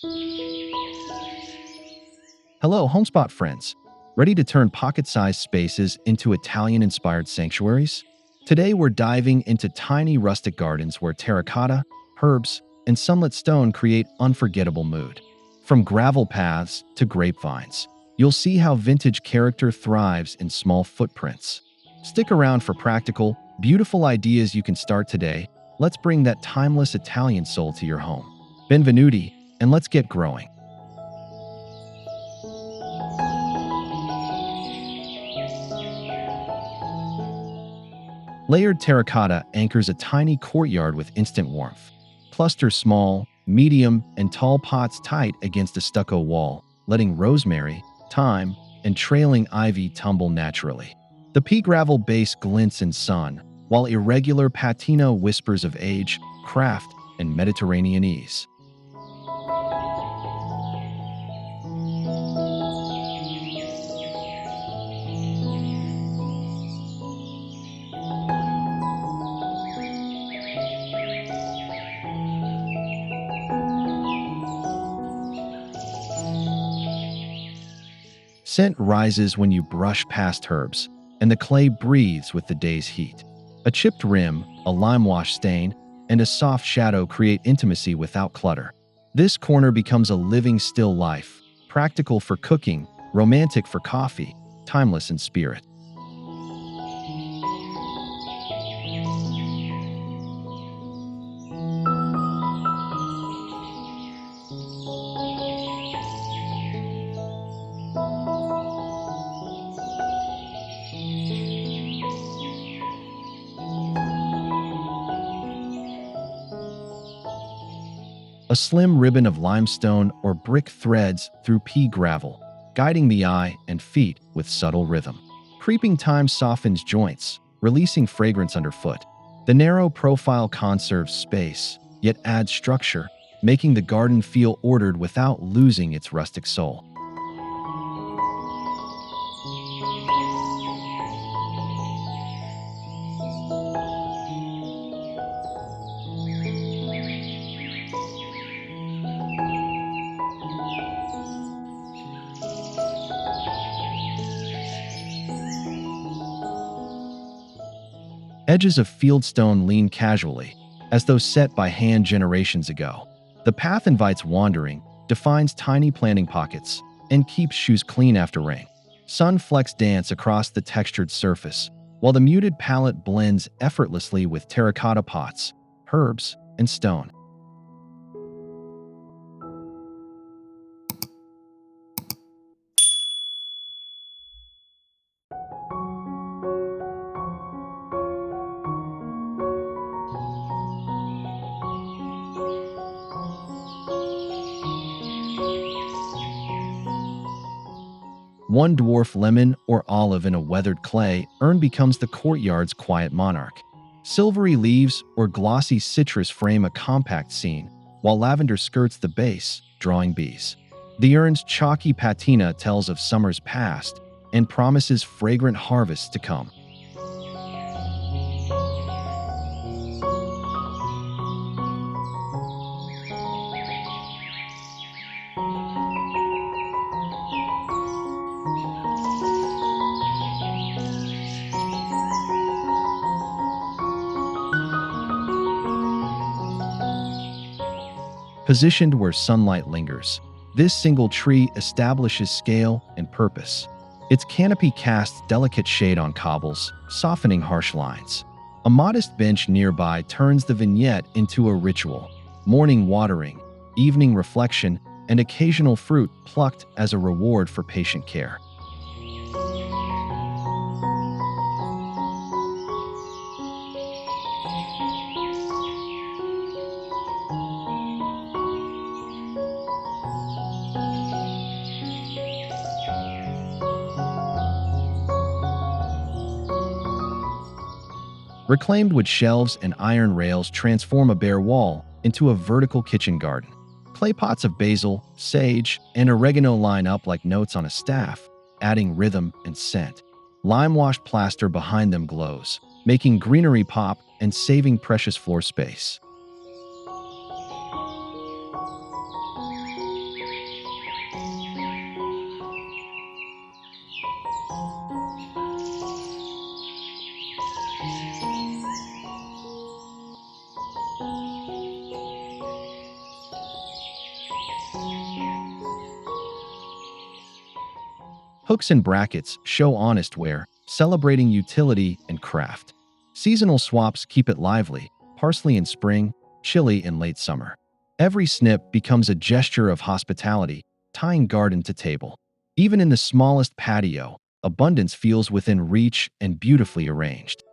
Hello, Homespot friends. Ready to turn pocket-sized spaces into Italian-inspired sanctuaries? Today we're diving into tiny rustic gardens where terracotta, herbs, and sunlit stone create unforgettable mood. From gravel paths to grapevines, you'll see how vintage character thrives in small footprints. Stick around for practical, beautiful ideas you can start today. Let's bring that timeless Italian soul to your home. Benvenuti, and let's get growing. Layered terracotta anchors a tiny courtyard with instant warmth. Cluster small, medium, and tall pots tight against a stucco wall, letting rosemary, thyme, and trailing ivy tumble naturally. The pea gravel base glints in sun, while irregular patina whispers of age, craft, and Mediterranean ease. Scent rises when you brush past herbs, and the clay breathes with the day's heat. A chipped rim, a lime wash stain, and a soft shadow create intimacy without clutter. This corner becomes a living still life, practical for cooking, romantic for coffee, timeless in spirit. A slim ribbon of limestone or brick threads through pea gravel, guiding the eye and feet with subtle rhythm. Creeping thyme softens joints, releasing fragrance underfoot. The narrow profile conserves space, yet adds structure, making the garden feel ordered without losing its rustic soul. Edges of fieldstone lean casually, as though set by hand generations ago. The path invites wandering, defines tiny planting pockets, and keeps shoes clean after rain. Sun flecks dance across the textured surface, while the muted palette blends effortlessly with terracotta pots, herbs, and stone. One dwarf lemon or olive in a weathered clay urn becomes the courtyard's quiet monarch. Silvery leaves or glossy citrus frame a compact scene, while lavender skirts the base, drawing bees. The urn's chalky patina tells of summer's past and promises fragrant harvests to come. Positioned where sunlight lingers, this single tree establishes scale and purpose. Its canopy casts delicate shade on cobbles, softening harsh lines. A modest bench nearby turns the vignette into a ritual: morning watering, evening reflection, and occasional fruit plucked as a reward for patient care. Reclaimed wood shelves and iron rails transform a bare wall into a vertical kitchen garden. Clay pots of basil, sage, and oregano line up like notes on a staff, adding rhythm and scent. Lime-washed plaster behind them glows, making greenery pop and saving precious floor space. Hooks and brackets show honest wear, celebrating utility and craft. Seasonal swaps keep it lively, parsley in spring, chili in late summer. Every snip becomes a gesture of hospitality, tying garden to table. Even in the smallest patio, abundance feels within reach and beautifully arranged.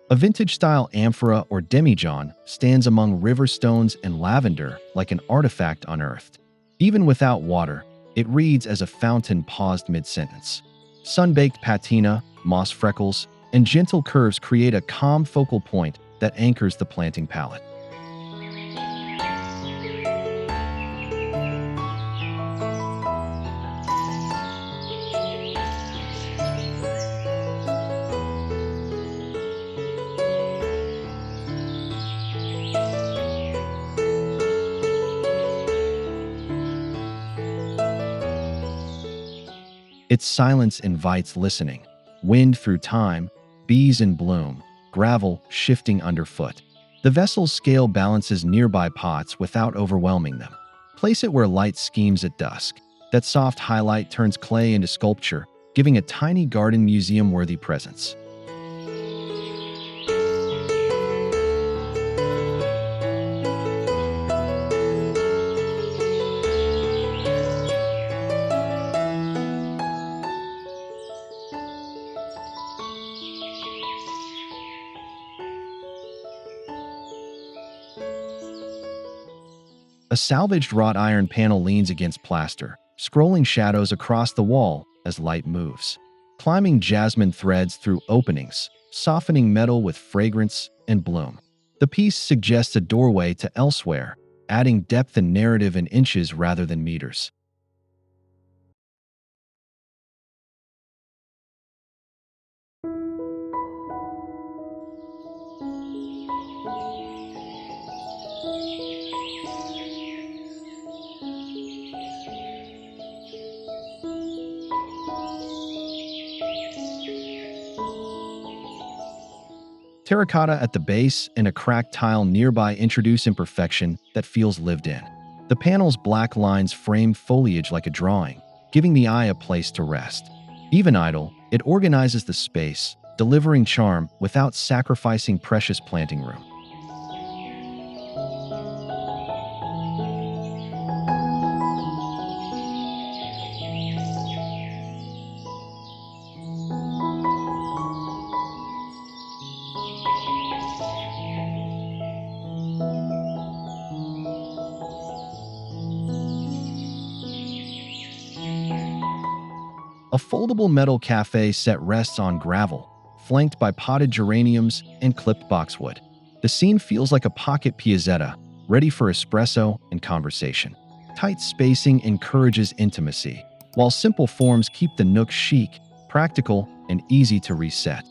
A vintage-style amphora or demijohn stands among river stones and lavender like an artifact unearthed. Even without water, it reads as a fountain paused mid-sentence. Sun-baked patina, moss freckles, and gentle curves create a calm focal point that anchors the planting palette. Its silence invites listening. Wind through thyme, bees in bloom, gravel shifting underfoot. The vessel's scale balances nearby pots without overwhelming them. Place it where light schemes at dusk. That soft highlight turns clay into sculpture, giving a tiny garden museum-worthy presence. A salvaged wrought iron panel leans against plaster, scrolling shadows across the wall as light moves. Climbing jasmine threads through openings, softening metal with fragrance and bloom. The piece suggests a doorway to elsewhere, adding depth and narrative in inches rather than meters. Terracotta at the base and a cracked tile nearby introduce imperfection that feels lived in. The panel's black lines frame foliage like a drawing, giving the eye a place to rest. Even idle, it organizes the space, delivering charm without sacrificing precious planting room. A foldable metal cafe set rests on gravel, flanked by potted geraniums and clipped boxwood. The scene feels like a pocket piazzetta, ready for espresso and conversation. Tight spacing encourages intimacy, while simple forms keep the nook chic, practical, and easy to reset.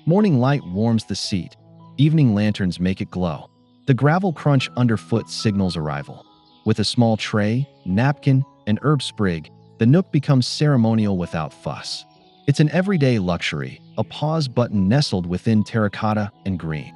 Morning light warms the seat. Evening lanterns make it glow. The gravel crunch underfoot signals arrival. With a small tray, napkin, and herb sprig, the nook becomes ceremonial without fuss. It's an everyday luxury, a pause button nestled within terracotta and green.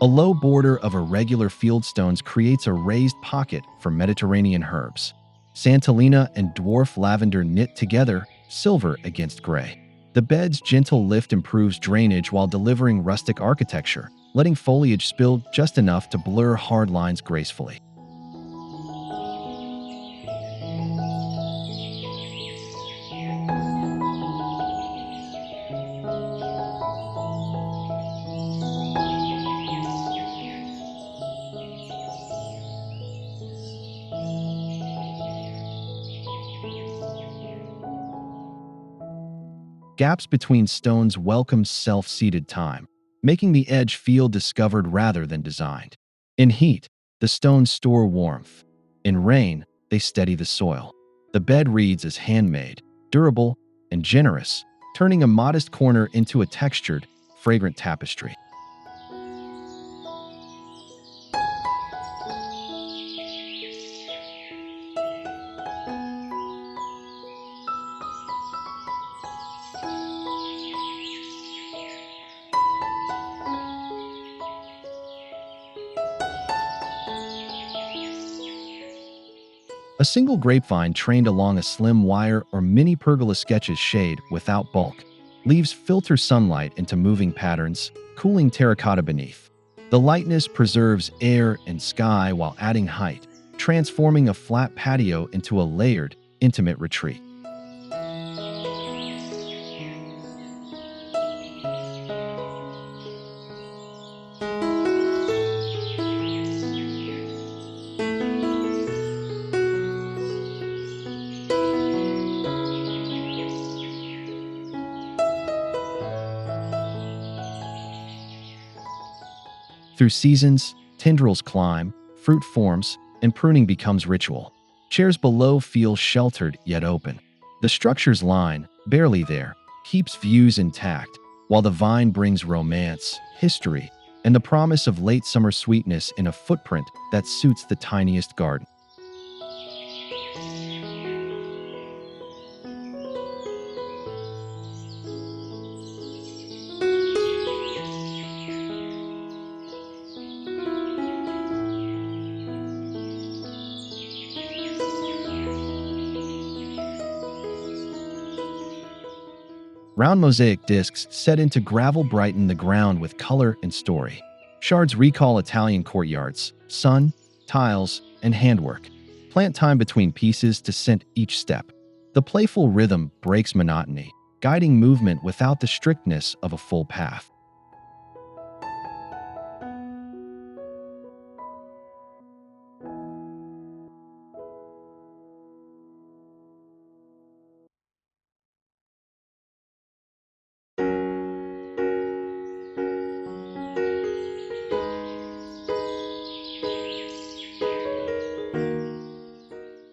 A low border of irregular fieldstones creates a raised pocket for Mediterranean herbs. Santolina and dwarf lavender knit together, silver against gray. The bed's gentle lift improves drainage while delivering rustic architecture, letting foliage spill just enough to blur hard lines gracefully. Gaps between stones welcome self-seated thyme, making the edge feel discovered rather than designed. In heat, the stones store warmth. In rain, they steady the soil. The bed reads as handmade, durable, and generous, turning a modest corner into a textured, fragrant tapestry. A single grapevine trained along a slim wire or mini pergola sketches shade without bulk. Leaves filter sunlight into moving patterns, cooling terracotta beneath. The lightness preserves air and sky while adding height, transforming a flat patio into a layered, intimate retreat. Through seasons, tendrils climb, fruit forms, and pruning becomes ritual. Chairs below feel sheltered yet open. The structure's line, barely there, keeps views intact, while the vine brings romance, history, and the promise of late summer sweetness in a footprint that suits the tiniest garden. Round mosaic discs set into gravel brighten the ground with color and story. Shards recall Italian courtyards, sun, tiles, and handwork. Plant time between pieces to scent each step. The playful rhythm breaks monotony, guiding movement without the strictness of a full path.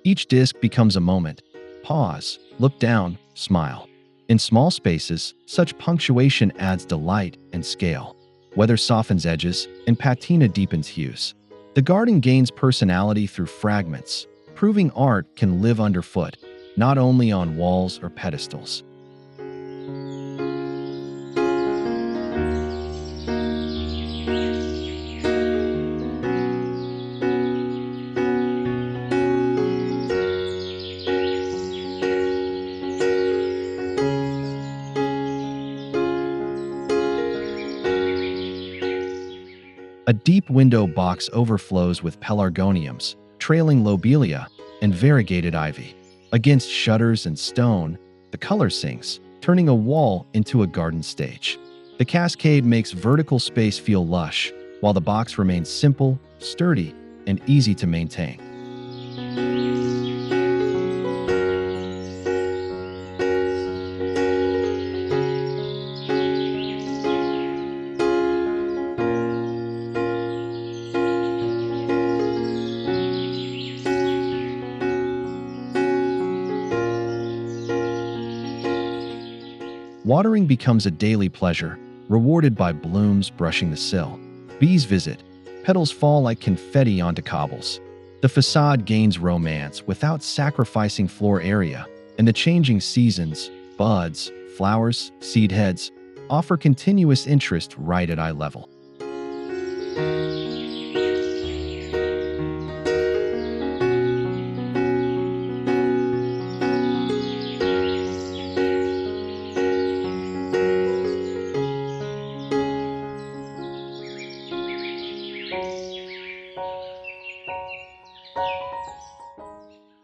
Each disc becomes a moment. Pause, look down, smile. In small spaces, such punctuation adds delight and scale. Weather softens edges, and patina deepens hues. The garden gains personality through fragments, proving art can live underfoot, not only on walls or pedestals. A deep window box overflows with pelargoniums, trailing lobelia, and variegated ivy. Against shutters and stone, the color sinks, turning a wall into a garden stage. The cascade makes vertical space feel lush, while the box remains simple, sturdy, and easy to maintain. Watering becomes a daily pleasure, rewarded by blooms brushing the sill. Bees visit. Petals fall like confetti onto cobbles. The facade gains romance without sacrificing floor area, and the changing seasons, buds, flowers, seed heads, offer continuous interest right at eye level.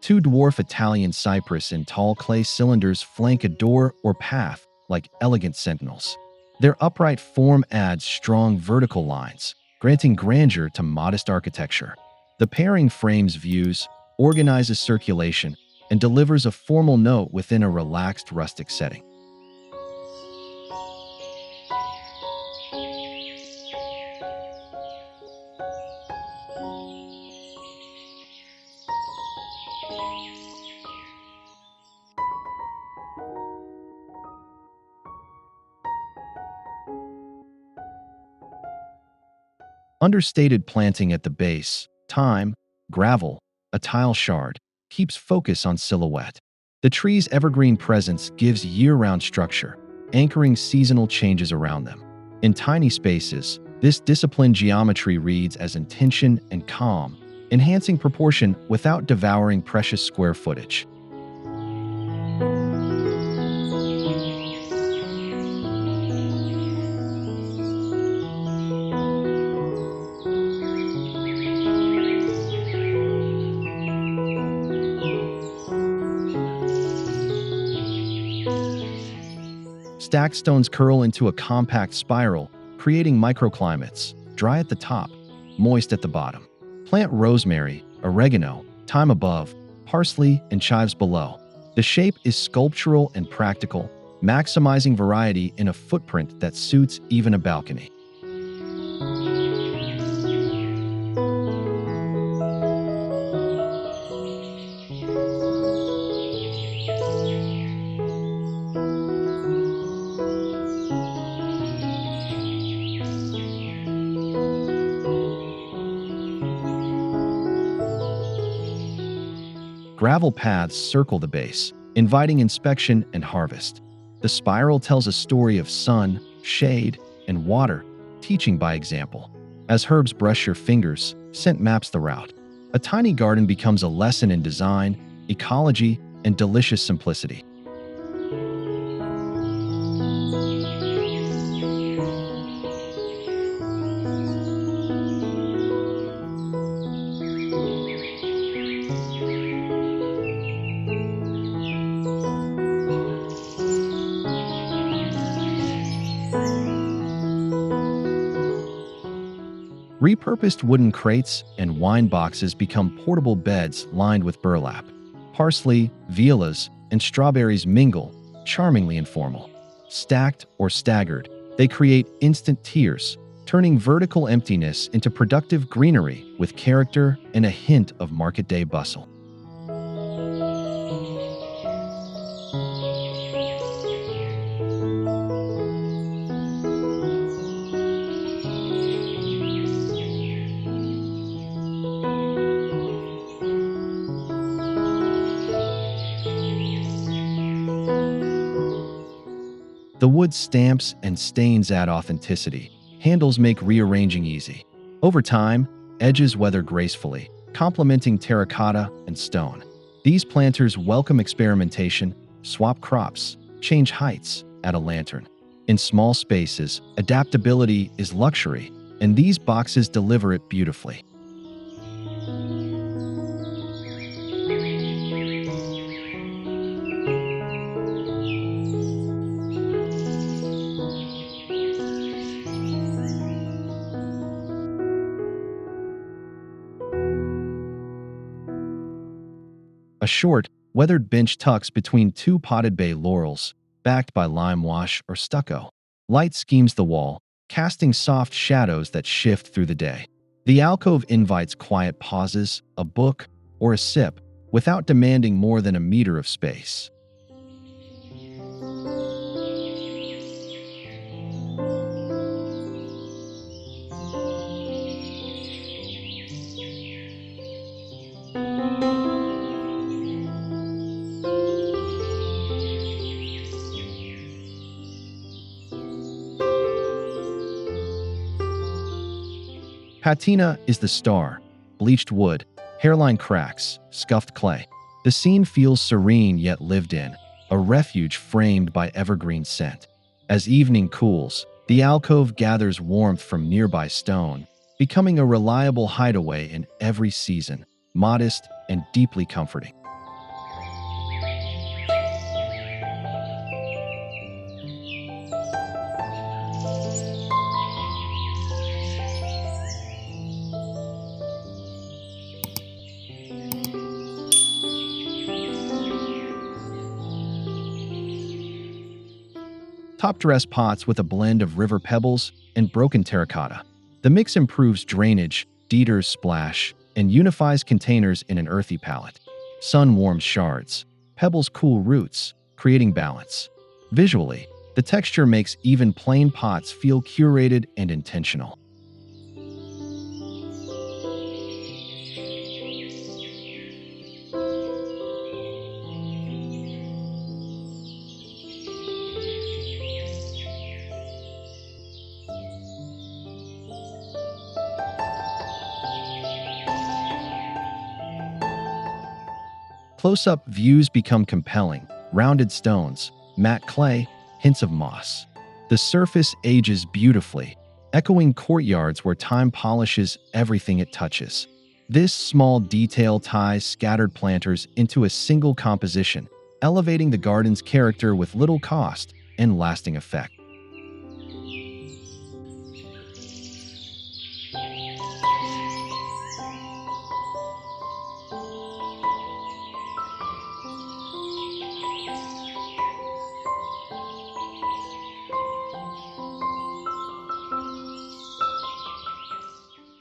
Two dwarf Italian cypress in tall clay cylinders flank a door or path like elegant sentinels. Their upright form adds strong vertical lines, granting grandeur to modest architecture. The pairing frames views, organizes circulation, and delivers a formal note within a relaxed rustic setting. Understated planting at the base, thyme, gravel, a tile shard, keeps focus on silhouette. The tree's evergreen presence gives year-round structure, anchoring seasonal changes around them. In tiny spaces, this disciplined geometry reads as intention and calm, enhancing proportion without devouring precious square footage. Stacked stones curl into a compact spiral, creating microclimates, dry at the top, moist at the bottom. Plant rosemary, oregano, thyme above, parsley, and chives below. The shape is sculptural and practical, maximizing variety in a footprint that suits even a balcony. Gravel paths circle the base, inviting inspection and harvest. The spiral tells a story of sun, shade, and water, teaching by example. As herbs brush your fingers, scent maps the route. A tiny garden becomes a lesson in design, ecology, and delicious simplicity. Repurposed wooden crates and wine boxes become portable beds lined with burlap. Parsley, violas, and strawberries mingle, charmingly informal. Stacked or staggered, they create instant tiers, turning vertical emptiness into productive greenery with character and a hint of market day bustle. The wood stamps and stains add authenticity. Handles make rearranging easy. Over time, edges weather gracefully, complementing terracotta and stone. These planters welcome experimentation, swap crops, change heights, add a lantern. In small spaces, adaptability is luxury, and these boxes deliver it beautifully. A short, weathered bench tucks between two potted bay laurels, backed by lime wash or stucco. Light schemes the wall, casting soft shadows that shift through the day. The alcove invites quiet pauses, a book, or a sip, without demanding more than a meter of space. Patina is the star, bleached wood, hairline cracks, scuffed clay. The scene feels serene yet lived in, a refuge framed by evergreen scent. As evening cools, the alcove gathers warmth from nearby stone, becoming a reliable hideaway in every season, modest and deeply comforting. Top-dress pots with a blend of river pebbles and broken terracotta. The mix improves drainage, deeters splash, and unifies containers in an earthy palette. Sun warms shards, pebbles cool roots, creating balance. Visually, the texture makes even plain pots feel curated and intentional. Close-up views become compelling, rounded stones, matte clay, hints of moss. The surface ages beautifully, echoing courtyards where time polishes everything it touches. This small detail ties scattered planters into a single composition, elevating the garden's character with little cost and lasting effect.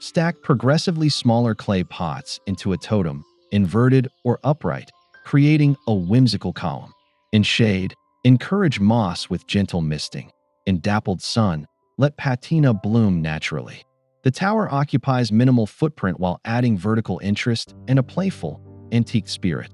Stack progressively smaller clay pots into a totem, inverted or upright, creating a whimsical column. In shade, encourage moss with gentle misting. In dappled sun, let patina bloom naturally. The tower occupies minimal footprint while adding vertical interest and a playful, antique spirit.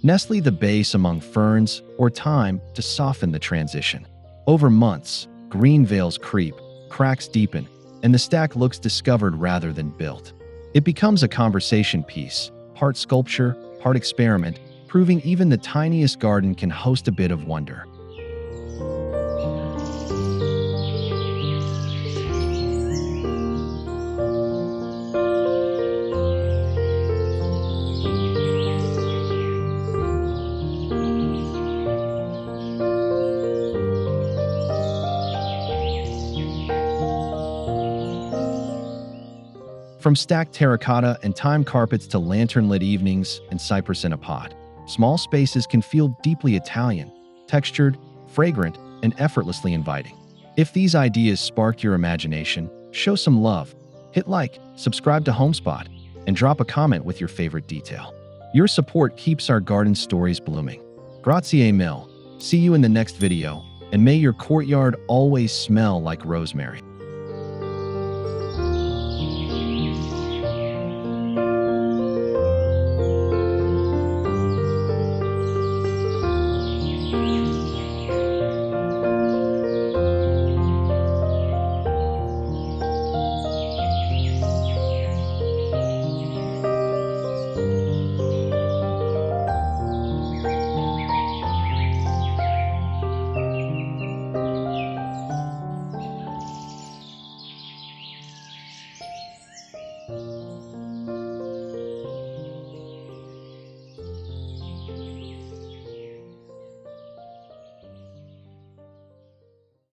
Nestle the base among ferns or thyme to soften the transition. Over months, green veils creep, cracks deepen, and the stack looks discovered rather than built. It becomes a conversation piece, part sculpture, part experiment, proving even the tiniest garden can host a bit of wonder. From stacked terracotta and thyme carpets to lantern-lit evenings and cypress in a pot, small spaces can feel deeply Italian, textured, fragrant, and effortlessly inviting. If these ideas spark your imagination, show some love, hit like, subscribe to Homespot, and drop a comment with your favorite detail. Your support keeps our garden stories blooming. Grazie mille. See you in the next video, and may your courtyard always smell like rosemary.